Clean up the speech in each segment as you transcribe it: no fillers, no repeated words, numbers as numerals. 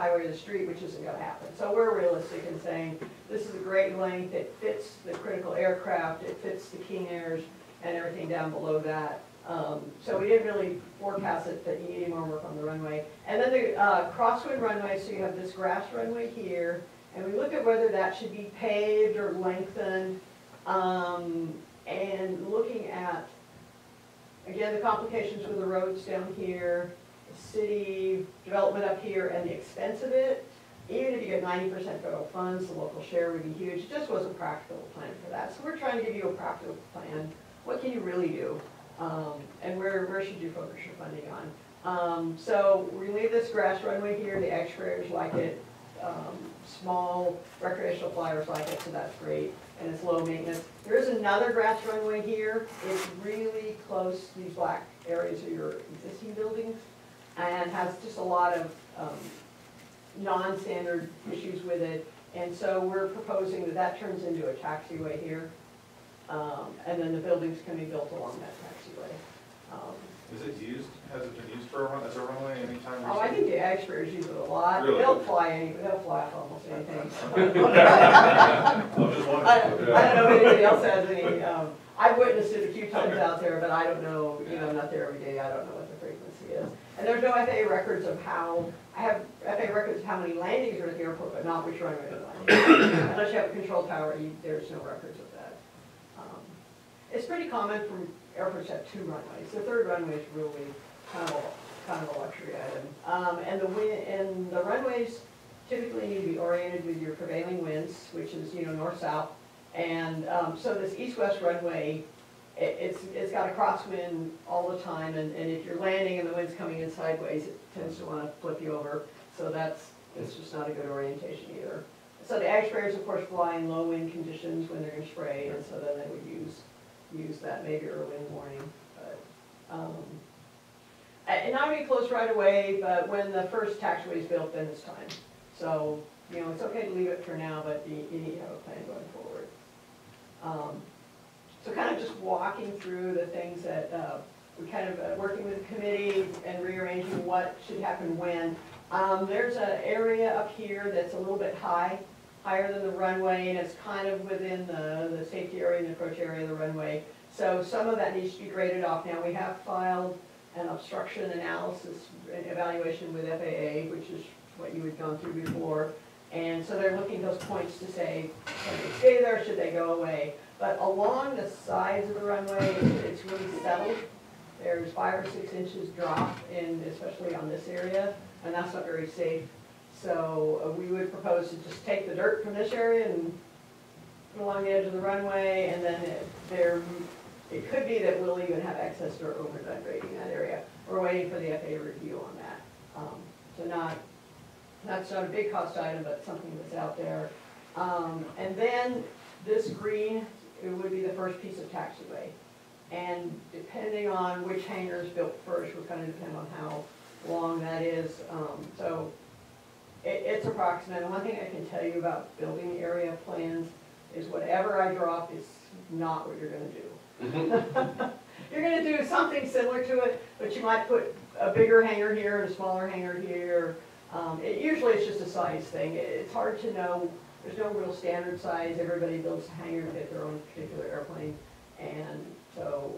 highway to the street, which isn't going to happen. So we're realistic in saying this is a great length, it fits the critical aircraft, it fits the King Airs and everything down below that. So we didn't really forecast it that you need any more work on the runway. And then the crosswind runway, so you have this grass runway here, and we look at whether that should be paved or lengthened, and looking at, again, the complications with the roads down here, the city development up here, and the expense of it. Even if you get 90% federal funds, the local share would be huge. It just wasn't practical to plan for that. So we're trying to give you a practical plan. What can you really do? And where should you focus your funding on? So we leave this grass runway here. The ag sprayers like it. Small recreational flyers like it, so that's great. And it's low maintenance. There is another grass runway here. It's really close. These black areas are your existing buildings, and has just a lot of non-standard issues with it. And so we're proposing that that turns into a taxiway here, and then the buildings can be built along that taxiway. Is it used? Has it been used for as a runway anytime recently? Oh, I think the ag sprayers use it a lot. Really? They'll fly off almost anything. I'm just wondering. I don't know if anybody else has any. I've witnessed it a few times out there, but I don't know, not there every day. I don't know what the frequency is. And there's no FAA records of how, I have FAA records of how many landings are at the airport, but not which runway they're landing. Unless you have a control tower, there's no records of that. It's pretty common for airports to have 2 runways. The 3rd runway is really kind of a luxury item. And the runways typically need to be oriented with your prevailing winds, which is north-south. And so this east-west runway, it's got a crosswind all the time, and if you're landing and the wind's coming in sideways, it tends to want to flip you over. So it's just not a good orientation either. So the ag sprayers, of course, fly in low wind conditions when they're going to spray, and so then they would use that maybe early in the morning. But and not be close right away, but when the first taxiway is built, then it's time. So it's okay to leave it for now, but you need to have a plan going forward. So kind of just walking through the things that we kind of working with the committee and rearranging what should happen when. There's an area up here that's a little bit higher than the runway, and it's kind of within the safety area and the approach area of the runway. So some of that needs to be graded off. Now we have filed an obstruction analysis and evaluation with FAA, which is what you had gone through before. And so they're looking at those points to say, can they stay there, should they go away? But along the sides of the runway, it's really settled. There's 5 or 6 inches drop especially on this area, and that's not very safe. So we would propose to just take the dirt from this area and put along the edge of the runway, and then it could be that we'll even have excess dirt over grading that area. We're waiting for the FAA review on that. So that's not a big cost item, but something that's out there. And then this green, it would be the first piece of taxiway. And depending on which hangar is built first, will kind of depend on how long that is. So it's approximate. And one thing I can tell you about building area plans is whatever I drop is not what you're going to do. You're going to do something similar to it, but you might put a bigger hangar here and a smaller hangar here. Usually it's just a size thing. It's hard to know. There's no real standard size. Everybody builds a hangar to fit their own particular airplane. And so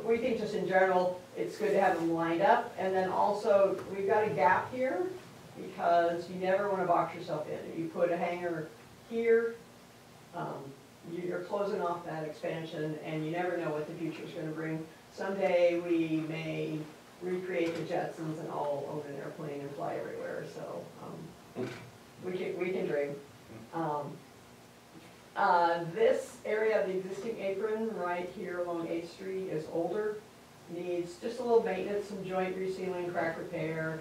we think just in general, it's good to have them lined up. And then also, we've got a gap here because you never want to box yourself in. If you put a hangar here, you're closing off that expansion, and you never know what the future is going to bring. Someday we may recreate the Jetsons and all own an airplane and fly everywhere. So we can dream. This area of the existing apron right here along 8th Street is older, needs just a little maintenance, some joint resealing, crack repair,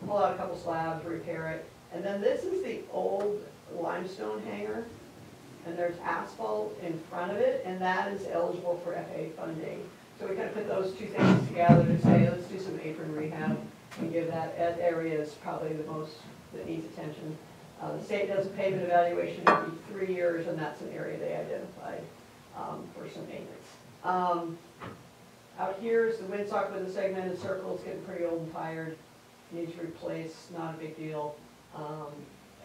pull out a couple slabs, repair it. And then this is the old limestone hangar, and there's asphalt in front of it, and that is eligible for FAA funding. So we kind of put those two things together to say, let's do some apron rehab and give that area is probably the most that needs attention. The state does a pavement evaluation every 3 years, and that's an area they identified for some maintenance. Out here is the windsock with the segmented circle. It's getting pretty old and tired. needs replaced, not a big deal.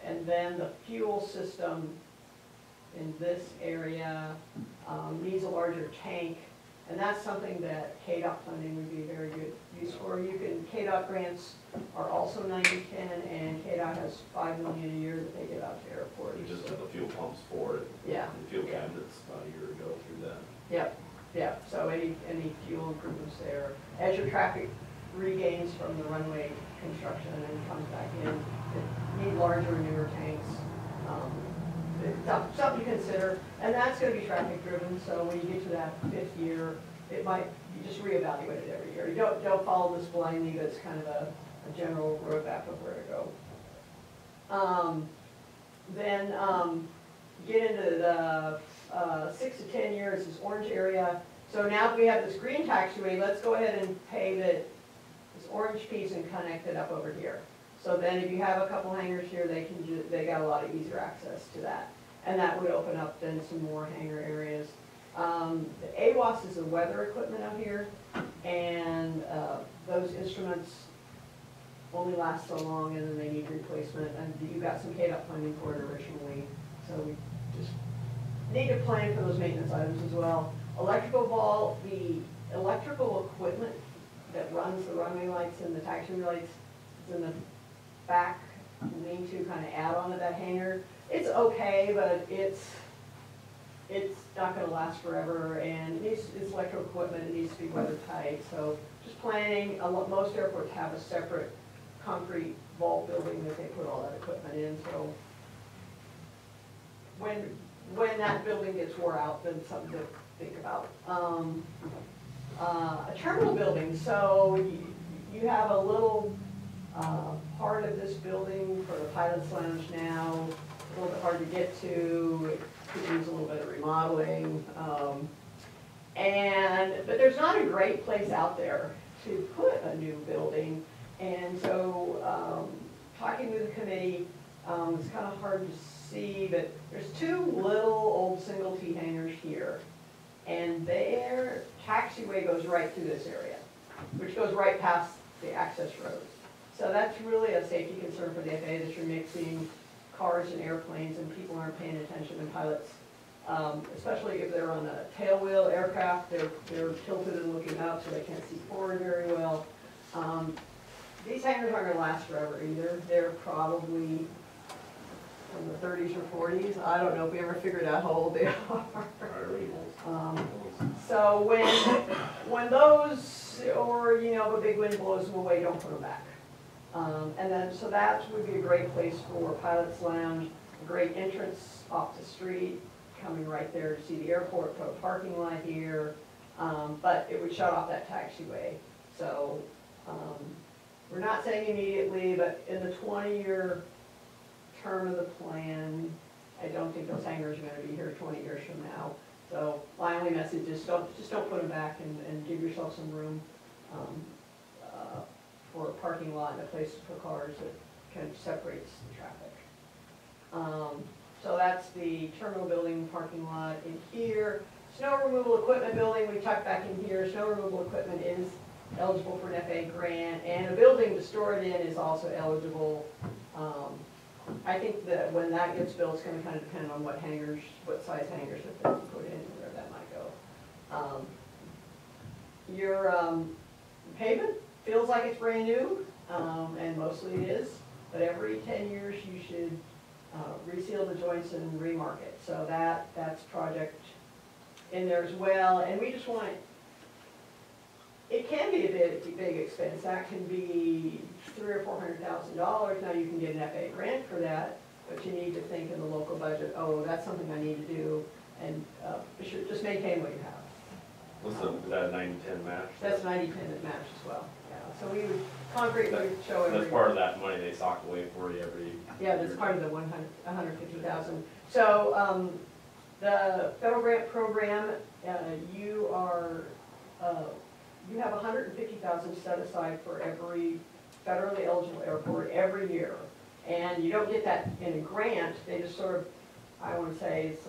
And then the fuel system in this area needs a larger tank, and that's something that KDOT funding would be a very good use for. KDOT grants are also 90/10, and KDOT has $5 million a year that they give out to airports. We just had the fuel pumps for it. Yeah. The fuel Yeah. cabinets about a year ago through that. Yep, yep, so any fuel improvements there. As your traffic regains from the runway construction and comes back in, it need larger, newer tanks. It's something to consider, and that's gonna be traffic driven, so when you get to that 5th year, it might, you just reevaluate it every year. You don't follow this blindly, but it's kind of a general roadmap of where to go. Then get into the 6 to 10 years, this orange area. So now if we have this green taxiway, let's go ahead and pave it, this orange piece, and connect it up over here. So then if you have a couple hangars here, they got a lot of easier access to that. And that would open up then some more hangar areas. The AWAS is the weather equipment out here, and those instruments only last so long, and then they need replacement. And you got some KDOT funding for it originally, so we just need to plan for those maintenance items as well. Electrical vault, the electrical equipment that runs the runway lights and the taxiway lights is in the back lean-to kind of add on to that hangar. It's okay, but it's not gonna last forever, and it's electrical equipment, it needs to be weather tight, so just planning. Most airports have a separate concrete vault building that they put all that equipment in, so when that building gets wore out, then something to think about. A terminal building, so you have a little part of this building for the pilot's lounge now, a little bit hard to get to, it could use a little bit of remodeling. But there's not a great place out there to put a new building. And so, talking with the committee, it's kind of hard to see, but there's 2 little old single T hangars here. And their taxiway goes right through this area, which goes right past the access roads. So that's really a safety concern for the FAA, that you're mixing cars and airplanes and people aren't paying attention, and pilots, especially if they're on a tailwheel aircraft, they're tilted and looking up so they can't see forward very well. These hangars aren't gonna last forever either. They're probably from the 30s or 40s. I don't know if we ever figured out how old they are. So when those, or a big wind blows them away, don't put them back. And then, so that would be a great place for pilot's lounge, a great entrance off the street, coming right there to see the airport, put a parking lot here, but it would shut off that taxiway. So, we're not saying immediately, but in the 20-year term of the plan, I don't think those hangars are gonna be here 20 years from now. So my only message is just don't put them back, and give yourself some room for a parking lot and a place to put cars that kind of separates the traffic. So that's the terminal building, parking lot in here. Snow removal equipment building, we tucked back in here. Snow removal equipment is eligible for an FAA grant, and a building to store it in is also eligible. I think that when that gets built, it's gonna kind of depend on what hangars, what size hangars that they put in, and where that might go. Your pavement feels like it's brand new, and mostly it is, but every 10 years you should reseal the joints and remark it. So that's project in there as well, and we just want, it can be a big expense. That can be $300,000 or $400,000. Now you can get an FAA grant for that, but you need to think in the local budget, oh, that's something I need to do, and just maintain what you have. What's that 90-10 match? That's 90-10 that match as well. Yeah. So we would concrete would show every. That's part of that money they sock away for you every. Yeah, that's part of the 150,000. So the federal grant program, you have 150,000 set aside for every federally eligible airport every year, and you don't get that in a grant. They just sort of, I want to say, it's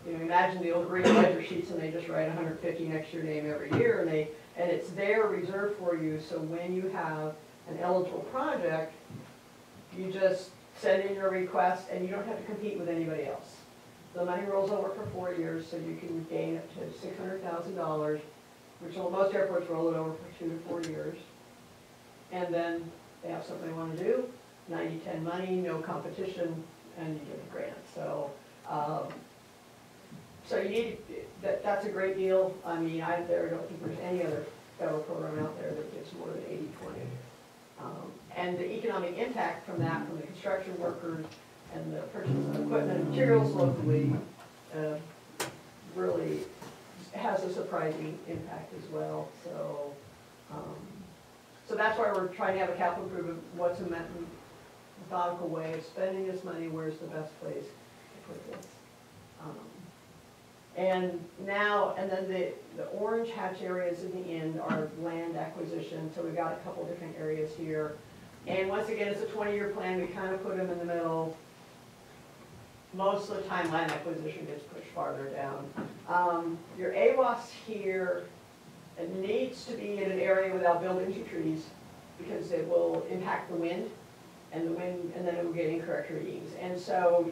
imagine the old green ledger sheets, and they just write 150 next to your name every year, and it's there reserved for you. So when you have an eligible project, you just send in your request and you don't have to compete with anybody else. The money rolls over for 4 years, so you can gain up to $600,000, which most airports roll it over for 2 to 4 years. And then they have something they want to do, 90-10 money, no competition, and you get a grant. So, so you need, that's a great deal. I mean, I don't think there's any other federal program out there that gives more than 80-20. And the economic impact from that, from the construction workers and the purchase of equipment and materials locally, really has a surprising impact as well. So, so that's why we're trying to have a capital improvement. What's a methodical way of spending this money? Where's the best place to put this? And now, and then the orange hatch areas in the end are land acquisition. So we've got a couple different areas here. And once again, it's a 20-year plan. We kind of put them in the middle. Most of the time, land acquisition gets pushed farther down. Your AWAS here, it needs to be in an area without buildings or trees because it will impact the wind, and then it will get incorrect readings. And so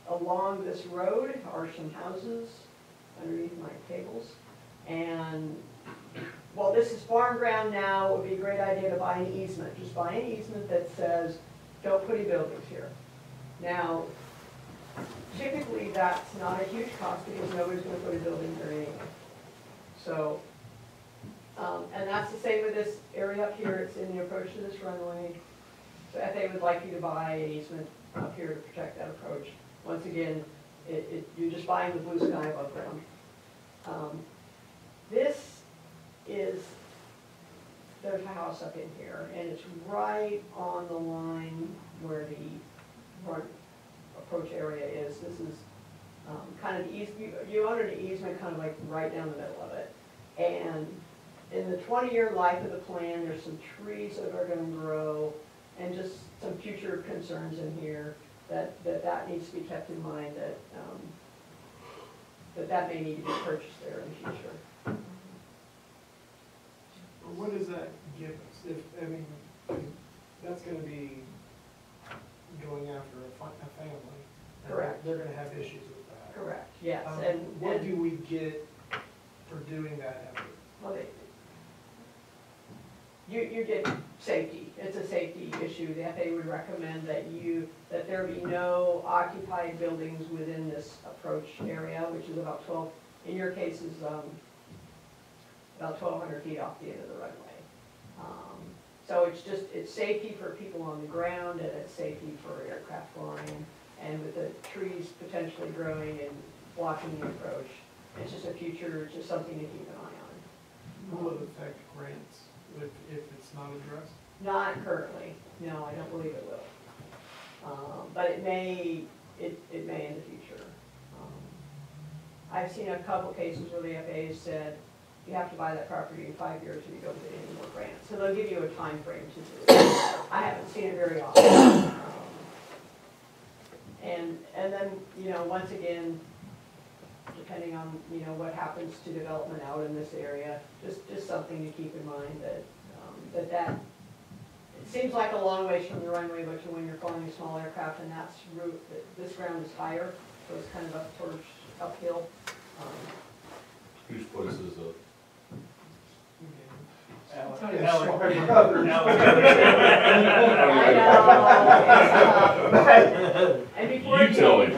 along this road are some houses underneath my tables. And well, this is farm ground now. It would be a great idea to buy an easement. Just buy an easement that says, don't put any buildings here. Now, typically that's not a huge cost because nobody's going to put a building there anyway. So, and that's the same with this area up here. It's in the approach to this runway. So FAA would like you to buy an easement up here to protect that approach. Once again, you're just buying the blue sky above ground. This is, there's a house up in here, and it's right on the line where the front approach area is. This is kind of the east, you own an easement kind of like right down the middle of it. And in the 20-year life of the plan, there's some trees that are going to grow and just some future concerns in here that needs to be kept in mind, that may need to be purchased there in the future. What does that give us? If, I mean, that's gonna be going after a family. and Correct. They're gonna have issues with that. Correct, yes. And what do we get for doing that effort? Well, you get safety. It's a safety issue. The FAA would recommend that there be no occupied buildings within this approach area, which is about 12, in your case is about 1,200 feet off the end of the runway. So it's safety for people on the ground, and it's safety for aircraft flying, and with the trees potentially growing and blocking the approach. It's just a future, it's just something to keep an eye on. Will it affect grants if it's not addressed? Not currently, no, I don't believe it will. But it may in the future. I've seen a couple cases where the FAA said, you have to buy that property in 5 years or you don't get any more grants. So they'll give you a time frame to do it. I haven't seen it very often. And then, once again, depending on, what happens to development out in this area, just something to keep in mind that it seems like a long ways from the runway, but when you're flying a small aircraft and this ground is higher, so it's kind of up towards uphill. Whose place is it? And before You tell him.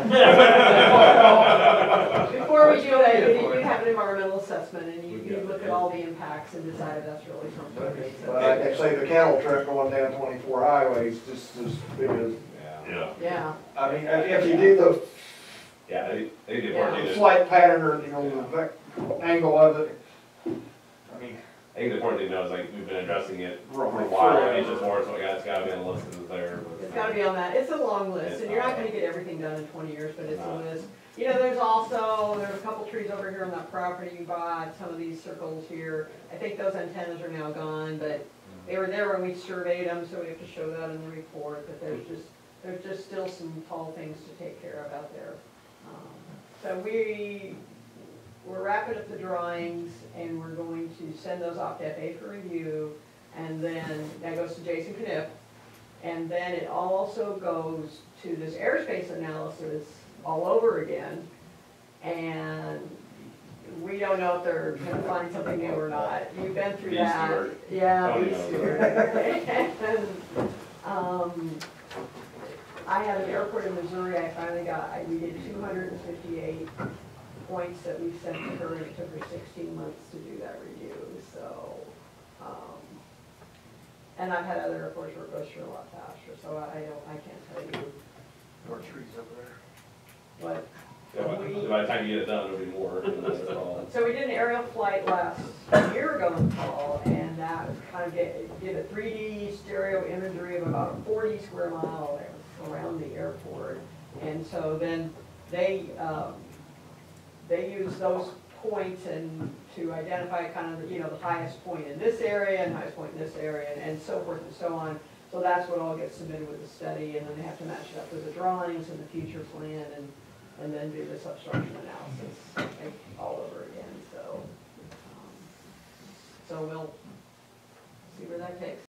Before we do that, you have an environmental assessment, and you look at all the impacts and decide if that's really something. But I can say the cattle truck going down 24 highways just as big as, Yeah. Yeah, I mean, if you do Yeah, they did Yeah. work in the it. flight pattern or, the angle of it, I mean, I think the important thing to know is like, we've been addressing it for a Right. while, it's just more, so it's gotta be on the list that's there. but- it's gotta be on that. It's a long list, It's and you're not not. gonna get everything done in 20 years, but it's a Not. list. There's a couple trees over here on that property you bought, some of these circles here. I think those antennas are now gone, but they were there when we surveyed them, so we have to show that in the report, but there's just still some tall things to take care of out there. So we're wrapping up the drawings, and we're going to send those off to FAA for review, and then that goes to Jason Knipp. And then it also goes to this airspace analysis all over again. And we don't know if they're gonna find something new or not. You've been through Bee that. steward. Yeah, Tony bee knows. steward. And, I had an airport in Missouri, we did 258 points that we sent to her, and it took her 16 months to do that review, so. And I've had other airports where it goes through a lot faster, so I can't tell you More trees over there. what. Yeah, by the time you get it done, it'll be more. That's the problem. So we did an aerial flight last year ago in the fall, and that kind of did a 3D stereo imagery of about a 40 square mile around the airport. And so then they use those points and to identify kind of, the highest point in this area and highest point in this area and so forth and so on. So that's what all gets submitted with the study, and then they have to match it up with the drawings and the future plan and then do this obstruction analysis all over again, so we'll see where that takes